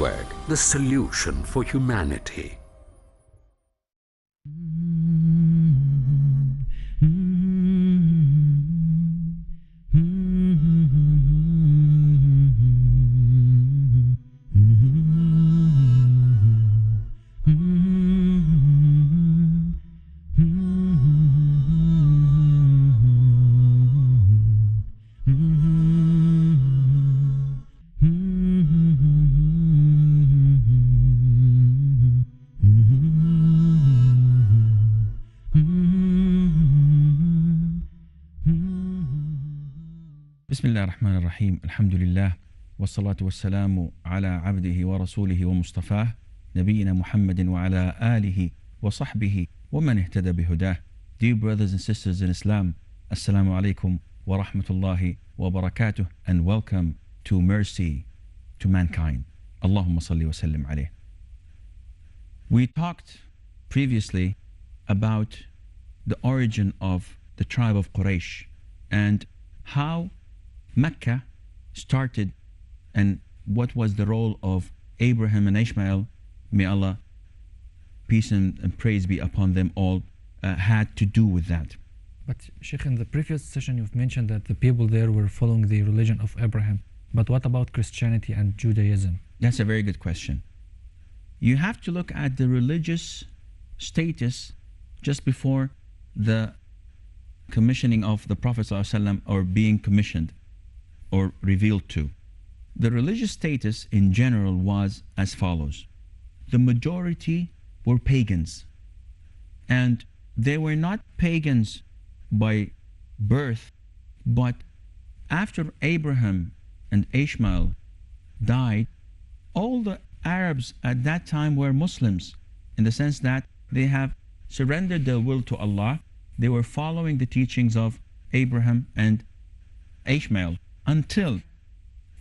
Network, the solution for humanity. بسم الله الرحمن الرحيم. الحمد لله والصلاة والسلام على عبده ورسوله ومصطفاه نبينا محمد وعلى آله وصحبه ومن اهتدى بهداه. Dear brothers and sisters in Islam, Assalamu alaikum wa rahmatullahi wa barakatuh, and welcome to Mercy to Mankind. Allahumma salli wa sallim alayh. We talked previously about the origin of the tribe of Quraysh and how Mecca started and what was the role of Abraham and Ishmael, may Allah, peace and praise be upon them all, had to do with that. But Sheikh, in the previous session you've mentioned that the people there were following the religion of Abraham. But what about Christianity and Judaism? That's a very good question. You have to look at the religious status just before the commissioning of the Prophet ﷺ, or being commissioned or revealed to. The religious status in general was as follows. The majority were pagans, and they were not pagans by birth, but after Abraham and Ishmael died, all the Arabs at that time were Muslims, in the sense that they have surrendered their will to Allah. They were following the teachings of Abraham and Ishmael, until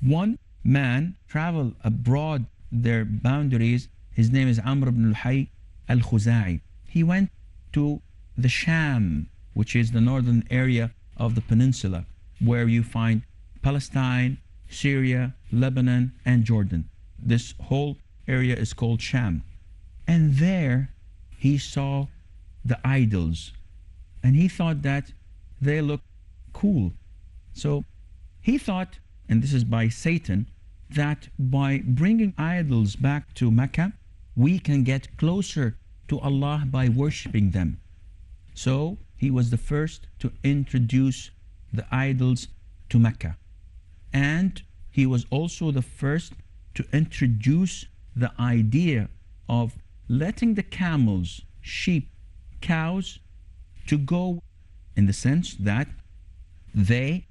one man traveled abroad their boundaries. His name is Amr ibn al-Hayy al-Khuza'i. He went to the Sham, which is the northern area of the peninsula, where you find Palestine, Syria, Lebanon, and Jordan. This whole area is called Sham. And there he saw the idols, and he thought that they looked cool. So he thought, and this is by Satan, that by bringing idols back to Mecca, we can get closer to Allah by worshipping them. So he was the first to introduce the idols to Mecca. And he was also the first to introduce the idea of letting the camels, sheep, cows to go, in the sense that they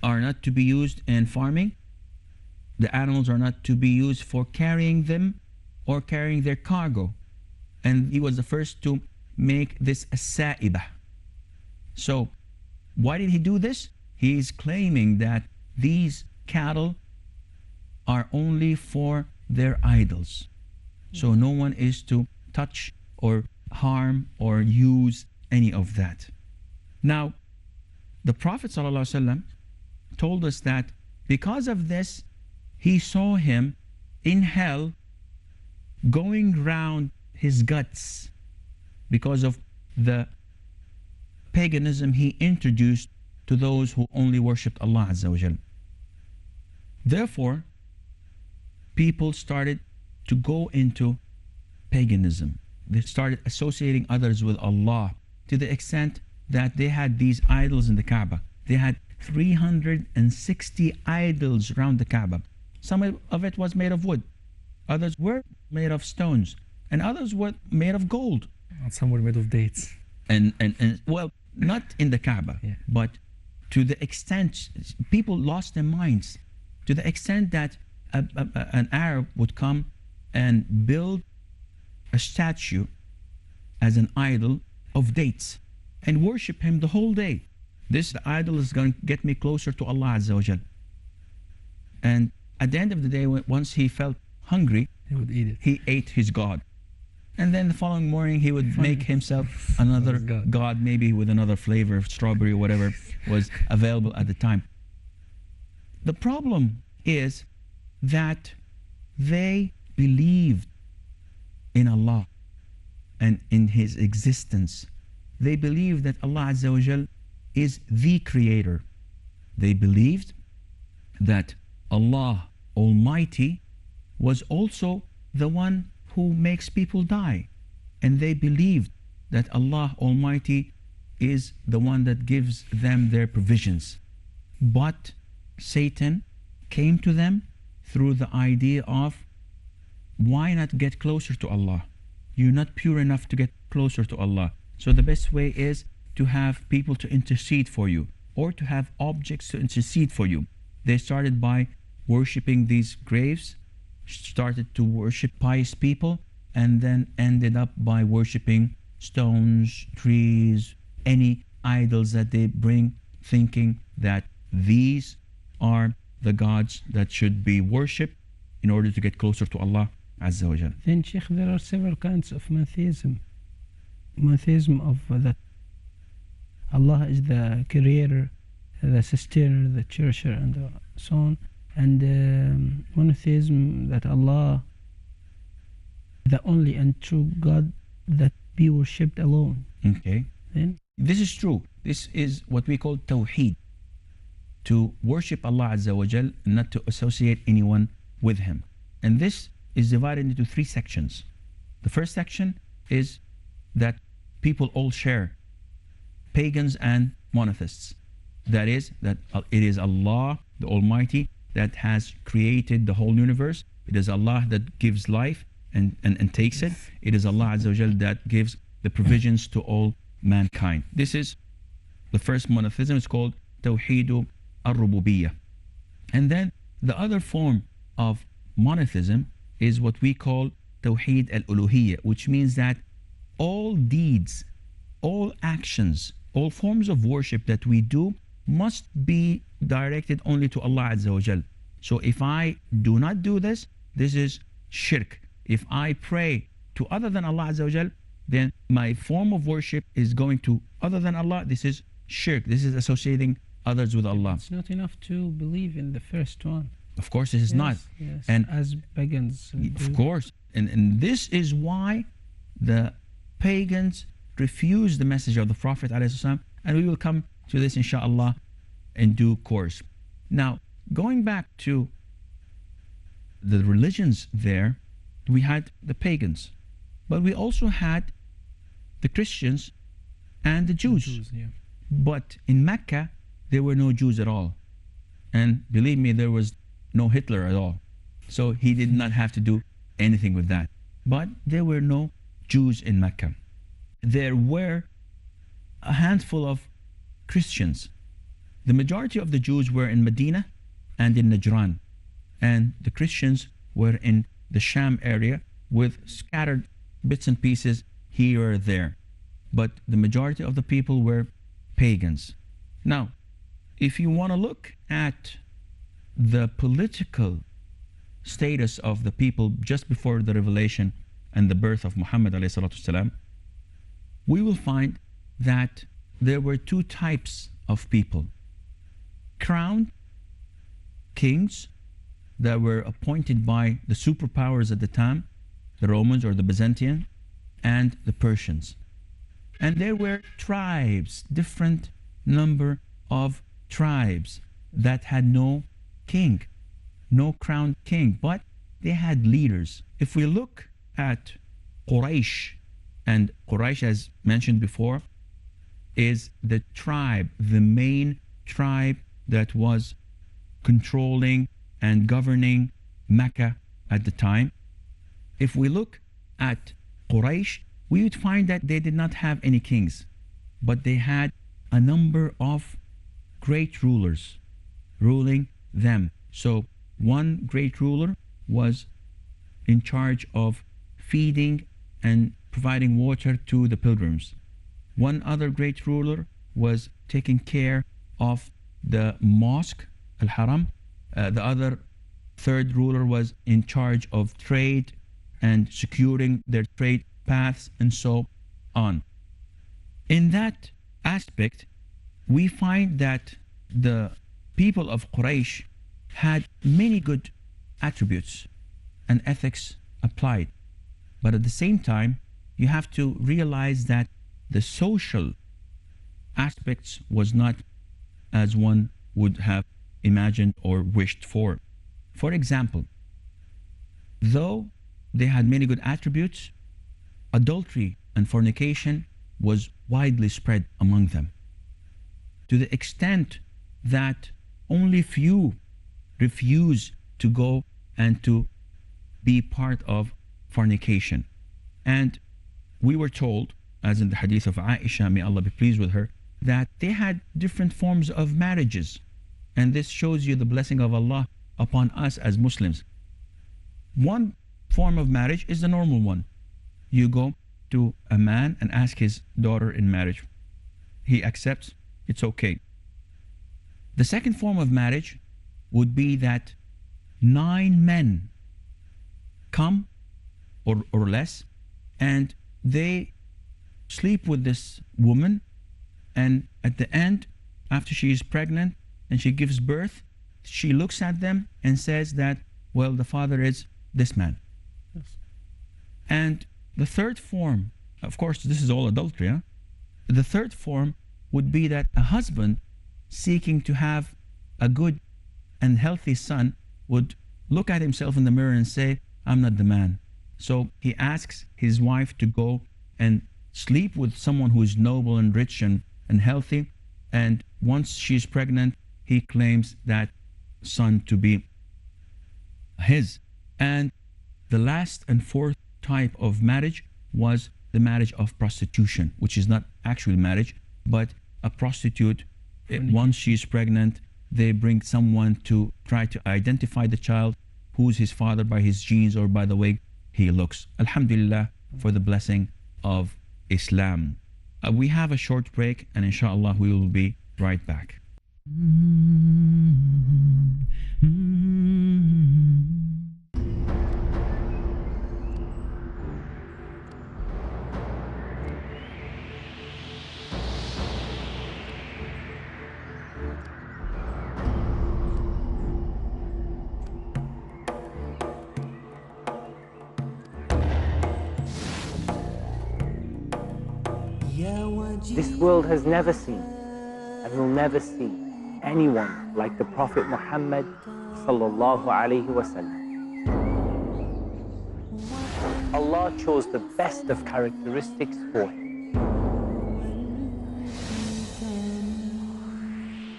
are not to be used in farming. The animals are not to be used for carrying them or carrying their cargo. And he was the first to make this a sa'ibah. So why did he do this? He is claiming that these cattle are only for their idols. So no one is to touch or harm or use any of that. Now, the Prophet ﷺ told us that because of this, he saw him in hell going round his guts because of the paganism he introduced to those who only worshipped Allah Azza wa Jal. Therefore, people started to go into paganism. They started associating others with Allah to the extent that they had these idols in the Kaaba. They had 360 idols around the Kaaba. Some of it was made of wood, others were made of stones, and others were made of gold. And some were made of dates. And well, not in the Kaaba, Yeah. but to the extent people lost their minds, to the extent that an Arab would come and build a statue as an idol of dates and worship him the whole day. This idol is going to get me closer to Allah Azza wa Jal. And at the end of the day, once he felt hungry, He would eat it. he ate his god. And then the following morning, he would make himself another god, maybe with another flavor, strawberry or whatever was available at the time. The problem is that they believed in Allah and in His existence. They believed that Allah Azza wa Jal is the Creator. They believed that Allah Almighty was also the one who makes people die. And they believed that Allah Almighty is the one that gives them their provisions. But Satan came to them through the idea of, why not get closer to Allah? You're not pure enough to get closer to Allah. So the best way is to have people to intercede for you, or to have objects to intercede for you. They started by worshipping these graves, started to worship pious people, and then ended up by worshipping stones, trees, any idols that they bring, thinking that these are the gods that should be worshipped in order to get closer to Allah Azza wa Jal. Then, Sheikh, there are several kinds of monotheism. Monotheism of that Allah is the creator, the sustainer, the cherisher, and so on. And monotheism that Allah, the only and true God, that be worshipped alone. Okay. Then This is true. This is what we call Tawheed. To worship Allah Azza wa Jal, not to associate anyone with Him. And this is divided into three sections. The first section is that people all share, pagans and monotheists. That is, that it is Allah, the Almighty, that has created the whole universe. It is Allah that gives life and takes it. It is Allah Azza wa Jal that gives the provisions to all mankind. This is the first monotheism. It's called Tawheedu al-Rububiyyah. And then the other form of monotheism is what we call Tawheed al-Uluhiyyah, which means that all deeds, all actions, all forms of worship that we do must be directed only to Allah Azza wa Jal. So if I do not do this, this is shirk. If I pray to other than Allah Azza wa Jal, then my form of worship is going to other than Allah. This is shirk. This is associating others with Allah. it's not enough to believe in the first one. Of course, this is not. Yes, And as pagans of do. course, and this is why the pagans refused the message of the Prophet ﷺ, and we will come to this inshallah in due course. Now, going back to the religions there, we had the pagans, but we also had the Christians and the Jews. Yeah. But in Mecca, there were no Jews at all. And believe me, there was no Hitler at all. So he did not have to do anything with that. But there were no Jews in Mecca. There were a handful of Christians. The majority of the Jews were in Medina and in Najran. And the Christians were in the Sham area with scattered bits and pieces here or there. But the majority of the people were pagans. Now, if you want to look at the political status of the people just before the revelation and the birth of Muhammad ﷺ, we will find that there were two types of people. Crowned kings that were appointed by the superpowers at the time, the Romans or the Byzantine, and the Persians. And there were tribes, different number of tribes that had no king, no crowned king, but they had leaders. If we look at Quraysh, and Quraysh, as mentioned before, is the tribe, the main tribe that was controlling and governing Mecca at the time. If we look at Quraysh, we would find that they did not have any kings, but they had a number of great rulers ruling them. So one great ruler was in charge of feeding and providing water to the pilgrims. One other great ruler was taking care of the mosque, Al-Haram. The other third ruler was in charge of trade and securing their trade paths and so on. In that aspect, we find that the people of Quraysh had many good attributes. and ethics applied. But at the same time, you have to realize that the social aspects was not as one would have imagined or wished for. For example, though they had many good attributes, adultery and fornication was widely spread among them, to the extent that only few refuse to go and to be part of fornication. And we were told, as in the hadith of Aisha, may Allah be pleased with her, that they had different forms of marriages. And this shows you the blessing of Allah upon us as Muslims. One form of marriage is the normal one. You go to a man and ask his daughter in marriage. He accepts, it's okay. The second form of marriage would be that 9 men come or less, and they sleep with this woman, and at the end, after she is pregnant and she gives birth, she looks at them and says that, well, the father is this man. Yes. And the third form, of course, this is all adultery. Huh? The third form would be that a husband seeking to have a good and healthy son would look at himself in the mirror and say, I'm not the man. So he asks his wife to go and sleep with someone who is noble and rich and healthy. And once she's pregnant, he claims that son to be his. And the last and fourth type of marriage was the marriage of prostitution, which is not actual marriage, but a prostitute, once she's pregnant, they bring someone to try to identify the child, who's his father by his genes or by the way he looks. Alhamdulillah for the blessing of Islam. We have a short break, and inshallah we will be right back. This world has never seen and will never see anyone like the Prophet Muhammad sallallahu alaihi wasallam. Allah chose the best of characteristics for him.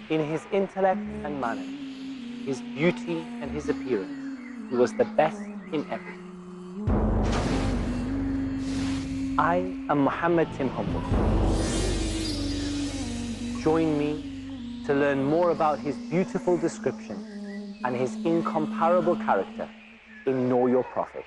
In his intellect and manner, his beauty and his appearance, he was the best in everything. I am Muhammad Tim Humble. Join me to learn more about his beautiful description and his incomparable character in Know Your Prophet.